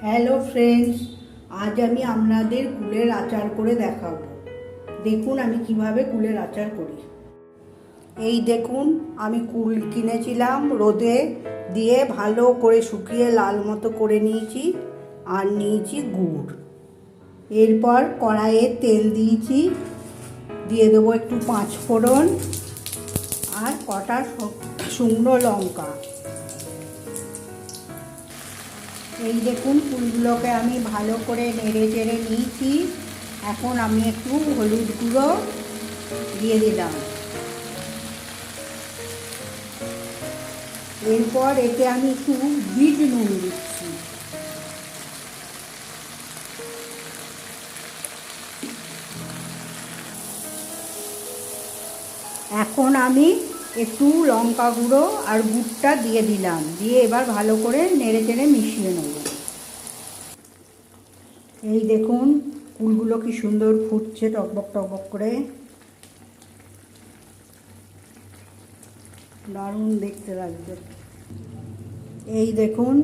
Hello friends, আজ আমি আপনাদের কুলের আচার করে দেখাবো। দেখুন আমি কিভাবে কুলের আচার করি। এই দেখুন, আমি কুল কিনেছিলাম, রোদে দিয়ে ভালো করে শুকিয়ে লাল মতো করে নিয়েছি। আর নিয়েছি গুড়। এরপর কড়াইয়ে তেল দিয়েছি, দিয়ে দেবো একটু পাঁচ ফোড়ন আর কটা শুকনো লঙ্কা। এই দেখুন, ফুলগুলোকে আমি ভালো করে নেড়ে চেড়ে নিয়েছি। এখন আমি একটু হলুদ গুঁড়ো দিয়ে দিলাম। এরপর এতে আমি একটু বিট নুন দিচ্ছি। এখন আমি একটু লঙ্কা গুঁড়ো আর গুড়টা দিয়ে দিলাম, দিয়ে এবার ভালো করে নেড়ে চেড়ে মিশিয়ে নেব। এই দেখুন, কুলগুলো কি সুন্দর ফুটছে টকবক টকবক করে, দারুণ দেখতে লাগবে। এই দেখুন,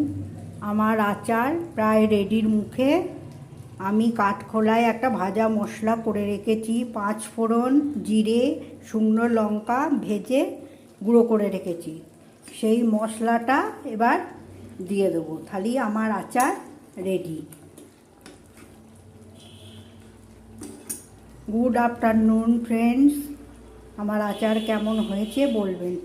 আমার আচার প্রায় রেডির মুখে। আমি কাঠখোলায় একটা ভাজা মশলা করে রেখেছি, পাঁচ ফোড়ন, জিরে, শুকনো লঙ্কা ভেজে গুঁড়ো করে রেখেছি। সেই মশলাটা এবার দিয়ে দেবো, তাহলে আমার আচার রেডি। গুড আফটারনুন ফ্রেন্ডস, আমার আচার কেমন হয়েছে বলবেন।